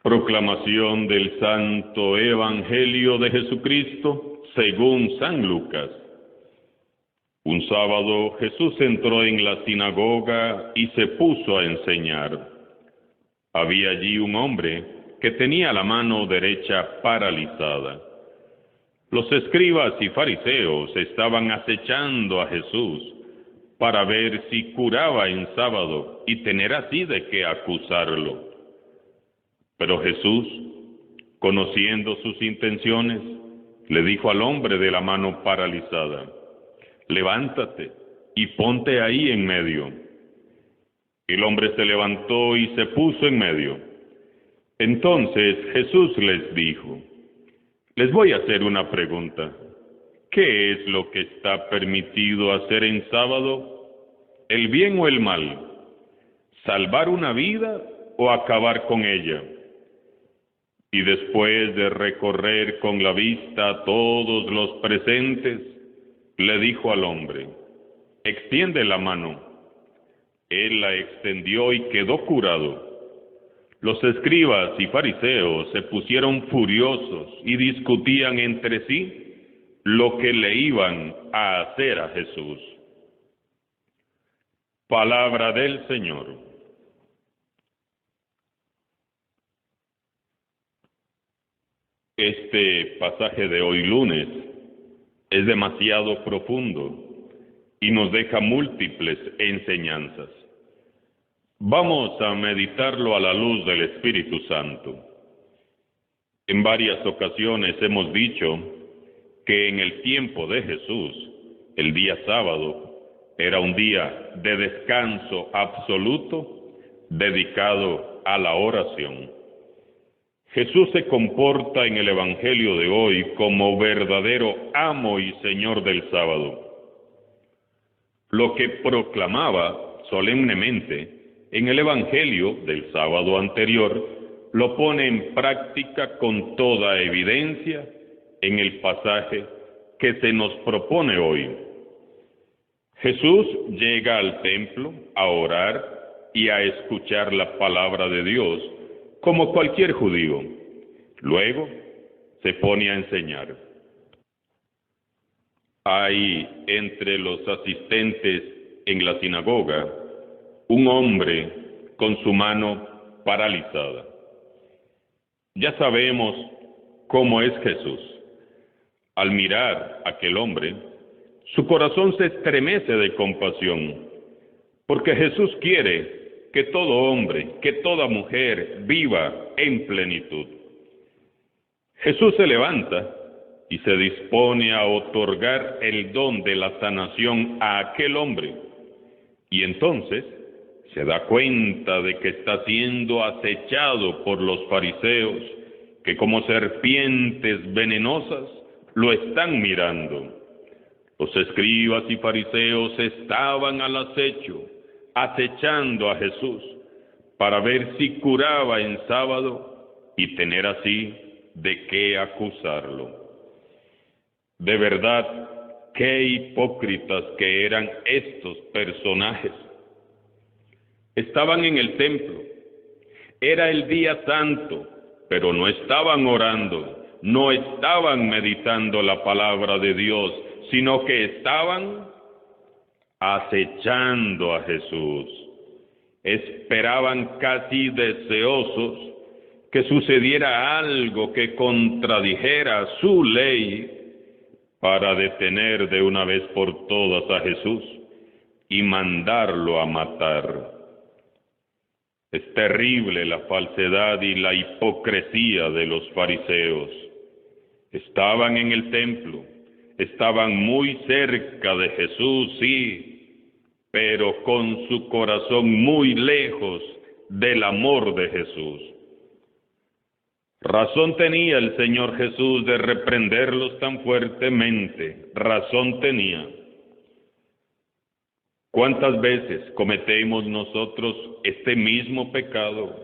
Proclamación del Santo Evangelio de Jesucristo según San Lucas. Un sábado Jesús entró en la sinagoga y se puso a enseñar. Había allí un hombre que tenía la mano derecha paralizada. Los escribas y fariseos estaban acechando a Jesús para ver si curaba en sábado y tener así de qué acusarlo. Pero Jesús, conociendo sus intenciones, le dijo al hombre de la mano paralizada: levántate y ponte ahí en medio. El hombre se levantó y se puso en medio. Entonces Jesús les dijo: les voy a hacer una pregunta. ¿Qué es lo que está permitido hacer en sábado? ¿El bien o el mal? ¿Salvar una vida o acabar con ella? Y después de recorrer con la vista a todos los presentes, le dijo al hombre: extiende la mano. Él la extendió y quedó curado. Los escribas y fariseos se pusieron furiosos y discutían entre sí lo que le iban a hacer a Jesús. Palabra del Señor. Este pasaje de hoy lunes es demasiado profundo y nos deja múltiples enseñanzas. Vamos a meditarlo a la luz del Espíritu Santo. En varias ocasiones hemos dicho que en el tiempo de Jesús, el día sábado era un día de descanso absoluto dedicado a la oración. Jesús se comporta en el Evangelio de hoy como verdadero amo y Señor del sábado. Lo que proclamaba solemnemente en el Evangelio del sábado anterior, lo pone en práctica con toda evidencia en el pasaje que se nos propone hoy. Jesús llega al templo a orar y a escuchar la palabra de Dios, como cualquier judío. Luego se pone a enseñar. Hay entre los asistentes en la sinagoga un hombre con su mano paralizada. Ya sabemos cómo es Jesús. Al mirar a aquel hombre, su corazón se estremece de compasión, porque Jesús quiere que todo hombre, que toda mujer viva en plenitud. Jesús se levanta y se dispone a otorgar el don de la sanación a aquel hombre. Y entonces se da cuenta de que está siendo acechado por los fariseos, que como serpientes venenosas lo están mirando. Los escribas y fariseos estaban al acecho, acechando a Jesús para ver si curaba en sábado y tener así de qué acusarlo. De verdad, qué hipócritas que eran estos personajes. Estaban en el templo, era el día santo, pero no estaban orando, no estaban meditando la palabra de Dios, sino que estaban acechando a Jesús. Esperaban casi deseosos que sucediera algo que contradijera su ley para detener de una vez por todas a Jesús y mandarlo a matar. Es terrible la falsedad y la hipocresía de los fariseos. Estaban en el templo, estaban muy cerca de Jesús, sí, pero con su corazón muy lejos del amor de Jesús. Razón tenía el Señor Jesús de reprenderlos tan fuertemente, razón tenía. ¿Cuántas veces cometemos nosotros este mismo pecado,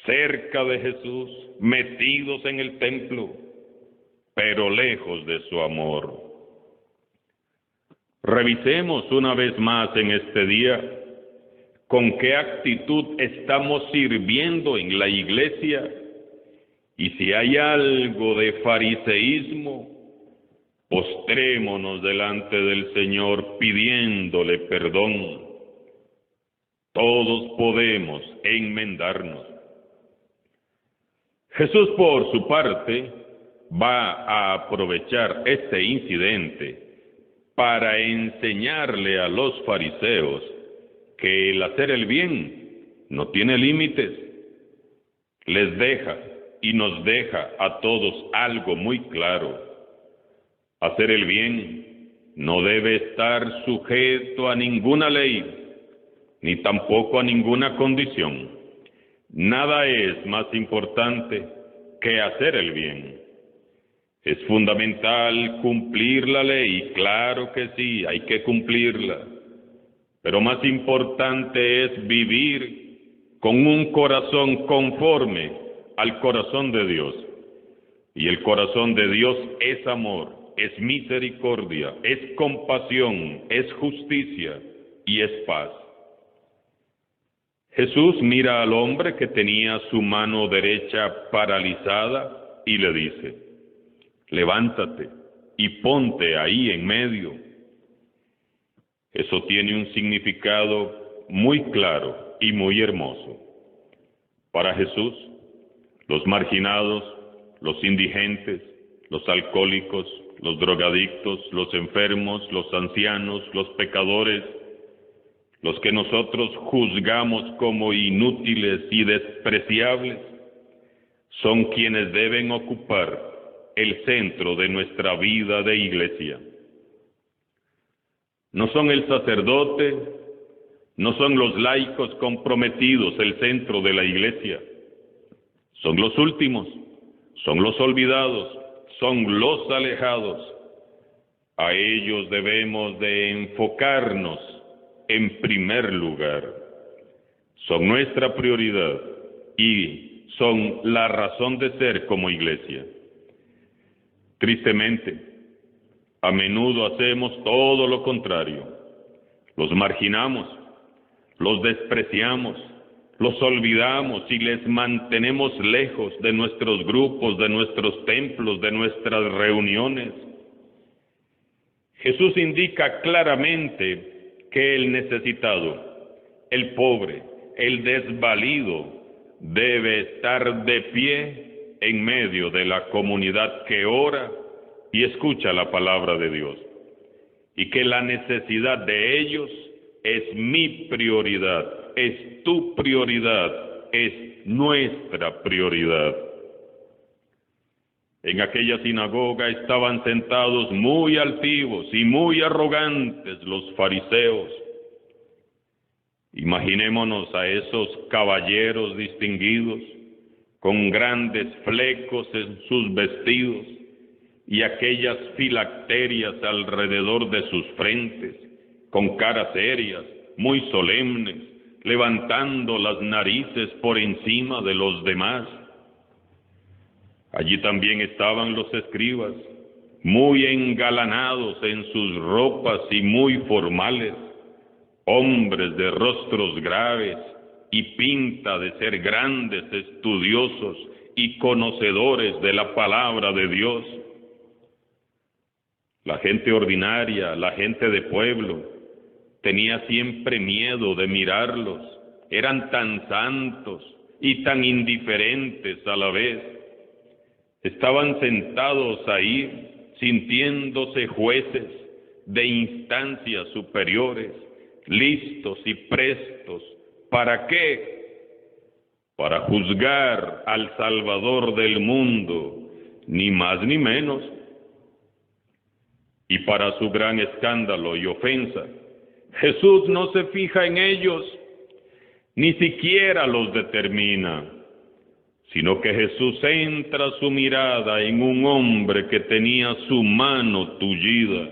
cerca de Jesús, metidos en el templo, pero lejos de su amor? Revisemos una vez más en este día con qué actitud estamos sirviendo en la iglesia Y si hay algo de fariseísmo, postrémonos delante del Señor pidiéndole perdón. Todos podemos enmendarnos. Jesús, por su parte, va a aprovechar este incidente para enseñarle a los fariseos que el hacer el bien no tiene límites. Les deja y nos deja a todos algo muy claro. Hacer el bien no debe estar sujeto a ninguna ley, ni tampoco a ninguna condición. Nada es más importante que hacer el bien. Es fundamental cumplir la ley, claro que sí, hay que cumplirla. Pero más importante es vivir con un corazón conforme al corazón de Dios. Y el corazón de Dios es amor, es misericordia, es compasión, es justicia y es paz. Jesús mira al hombre que tenía su mano derecha paralizada y le dice: levántate y ponte ahí en medio. Eso tiene un significado muy claro y muy hermoso. Para Jesús, los marginados, los indigentes, los alcohólicos, los drogadictos, los enfermos, los ancianos, los pecadores, los que nosotros juzgamos como inútiles y despreciables, son quienes deben ocupar el centro de nuestra vida de iglesia. No son el sacerdote, no son los laicos comprometidos el centro de la iglesia. Son los últimos, son los olvidados, son los alejados. A ellos debemos de enfocarnos en primer lugar. Son nuestra prioridad y son la razón de ser como iglesia. Tristemente, a menudo hacemos todo lo contrario. Los marginamos, los despreciamos, los olvidamos y les mantenemos lejos de nuestros grupos, de nuestros templos, de nuestras reuniones. Jesús indica claramente que el necesitado, el pobre, el desvalido, debe estar de pie en medio de la comunidad que ora y escucha la palabra de Dios, y que la necesidad de ellos es mi prioridad, es tu prioridad, es nuestra prioridad. En aquella sinagoga estaban sentados muy altivos y muy arrogantes los fariseos. Imaginémonos a esos caballeros distinguidos, con grandes flecos en sus vestidos y aquellas filacterias alrededor de sus frentes, con caras serias, muy solemnes, levantando las narices por encima de los demás. Allí también estaban los escribas, muy engalanados en sus ropas y muy formales, hombres de rostros graves y pinta de ser grandes estudiosos y conocedores de la palabra de Dios. La gente ordinaria, la gente de pueblo, tenía siempre miedo de mirarlos. Eran tan santos y tan indiferentes a la vez. Estaban sentados ahí, sintiéndose jueces de instancias superiores, listos y prestos. ¿Para qué? Para juzgar al Salvador del mundo, ni más ni menos. Y para su gran escándalo y ofensa, Jesús no se fija en ellos, ni siquiera los determina, sino que Jesús centra su mirada en un hombre que tenía su mano tullida,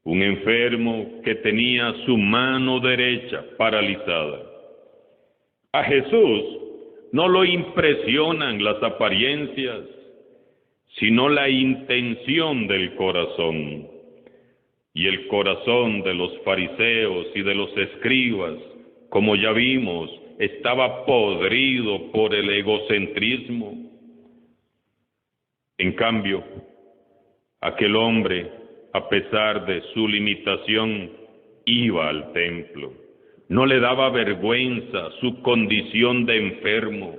un enfermo que tenía su mano derecha paralizada. A Jesús no lo impresionan las apariencias, sino la intención del corazón. Y el corazón de los fariseos y de los escribas, como ya vimos, estaba podrido por el egocentrismo. En cambio, aquel hombre, a pesar de su limitación, iba al templo. No le daba vergüenza su condición de enfermo,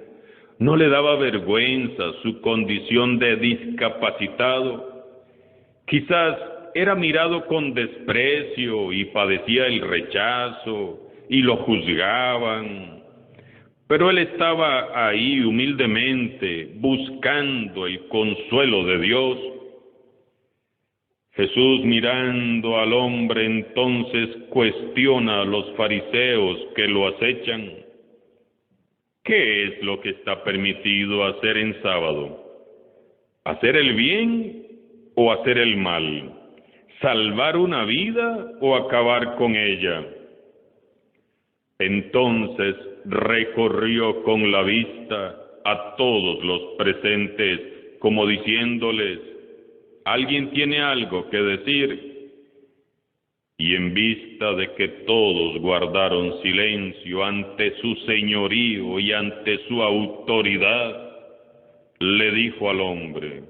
no le daba vergüenza su condición de discapacitado. Quizás era mirado con desprecio y padecía el rechazo y lo juzgaban, pero él estaba ahí humildemente buscando el consuelo de Dios. Jesús, mirando al hombre, entonces cuestiona a los fariseos que lo acechan. ¿Qué es lo que está permitido hacer en sábado? ¿Hacer el bien o hacer el mal? ¿Salvar una vida o acabar con ella? Entonces recorrió con la vista a todos los presentes, como diciéndoles: ¿alguien tiene algo que decir? Y en vista de que todos guardaron silencio ante su señorío y ante su autoridad, le dijo al hombre: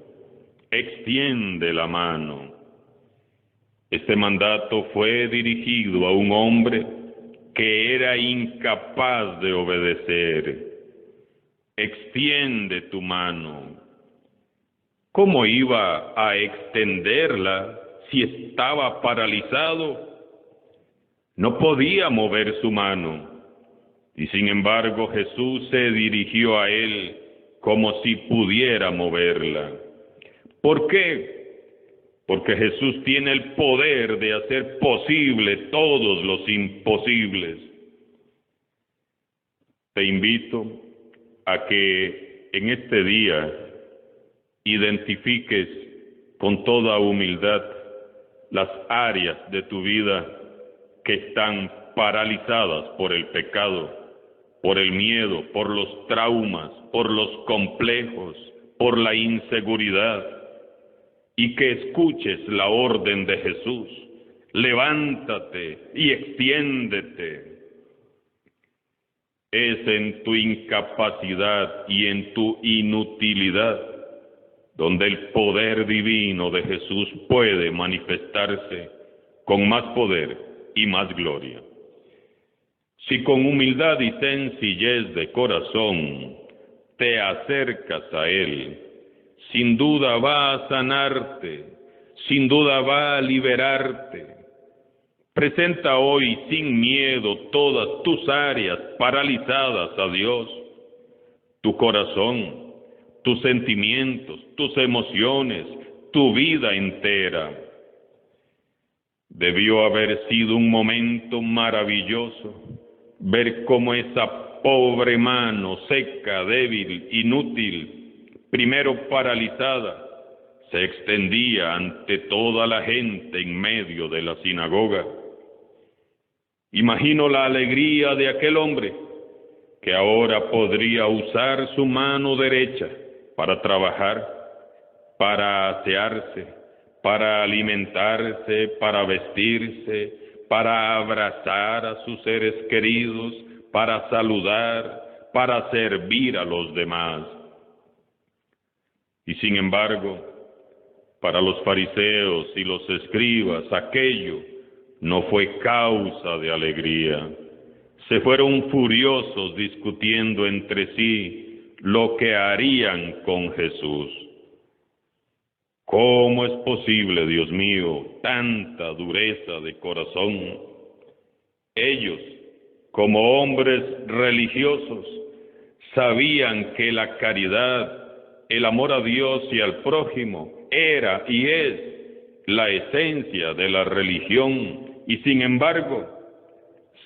extiende la mano. Este mandato fue dirigido a un hombre que era incapaz de obedecer. Extiende tu mano. ¿Cómo iba a extenderla si estaba paralizado? No podía mover su mano. Y sin embargo Jesús se dirigió a él como si pudiera moverla. ¿Por qué? Porque Jesús tiene el poder de hacer posible todos los imposibles. Te invito a que en este día identifiques con toda humildad las áreas de tu vida que están paralizadas por el pecado, por el miedo, por los traumas, por los complejos, por la inseguridad, y que escuches la orden de Jesús: levántate y extiéndete. Es en tu incapacidad y en tu inutilidad donde el poder divino de Jesús puede manifestarse con más poder y más gloria. Si con humildad y sencillez de corazón te acercas a Él, sin duda va a sanarte, sin duda va a liberarte. Presenta hoy sin miedo todas tus áreas paralizadas a Dios, tu corazón, tus sentimientos, tus emociones, tu vida entera. Debió haber sido un momento maravilloso ver cómo esa pobre mano seca, débil, inútil, primero paralizada, se extendía ante toda la gente en medio de la sinagoga. Imagino la alegría de aquel hombre que ahora podría usar su mano derecha para trabajar, para asearse, para alimentarse, para vestirse, para abrazar a sus seres queridos, para saludar, para servir a los demás. Y sin embargo, para los fariseos y los escribas, aquello no fue causa de alegría. Se fueron furiosos discutiendo entre sí lo que harían con Jesús. ¿Cómo es posible, Dios mío, tanta dureza de corazón? Ellos, como hombres religiosos, sabían que la caridad, el amor a Dios y al prójimo, era y es la esencia de la religión, y sin embargo,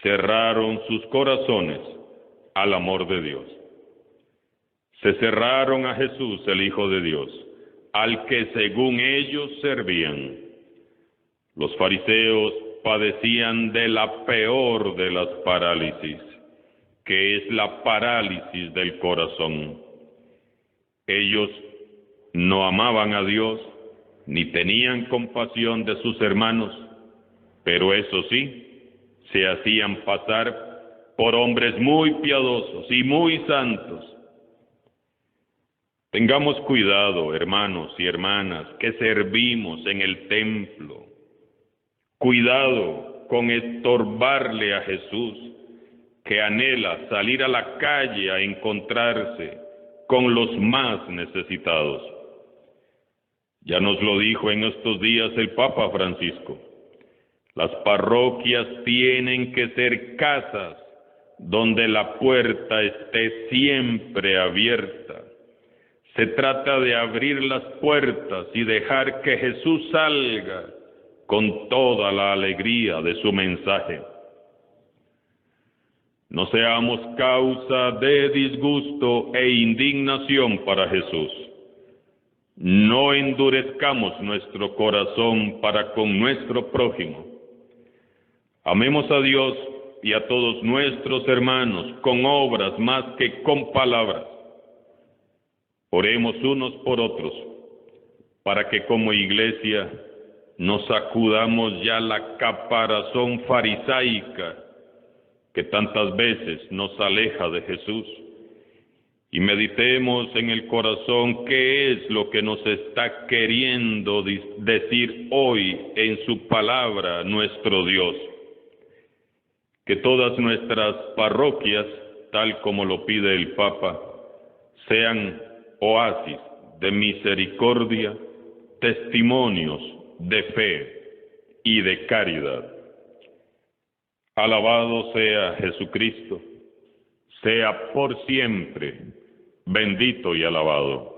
cerraron sus corazones al amor de Dios. Se cerraron a Jesús, el Hijo de Dios, al que según ellos servían. Los fariseos padecían de la peor de las parálisis, que es la parálisis del corazón. Ellos no amaban a Dios, ni tenían compasión de sus hermanos, pero eso sí, se hacían pasar por hombres muy piadosos y muy santos. Tengamos cuidado, hermanos y hermanas, que servimos en el templo. Cuidado con estorbarle a Jesús, que anhela salir a la calle a encontrarse con los más necesitados. Ya nos lo dijo en estos días el Papa Francisco. Las parroquias tienen que ser casas donde la puerta esté siempre abierta. Se trata de abrir las puertas y dejar que Jesús salga con toda la alegría de su mensaje. No seamos causa de disgusto e indignación para Jesús. No endurezcamos nuestro corazón para con nuestro prójimo. Amemos a Dios y a todos nuestros hermanos con obras más que con palabras. Oremos unos por otros, para que como iglesia nos sacudamos ya la caparazón farisaica que tantas veces nos aleja de Jesús, y meditemos en el corazón qué es lo que nos está queriendo decir hoy en su palabra nuestro Dios. Que todas nuestras parroquias, tal como lo pide el Papa, sean oasis de misericordia, testimonios de fe y de caridad. Alabado sea Jesucristo, sea por siempre bendito y alabado.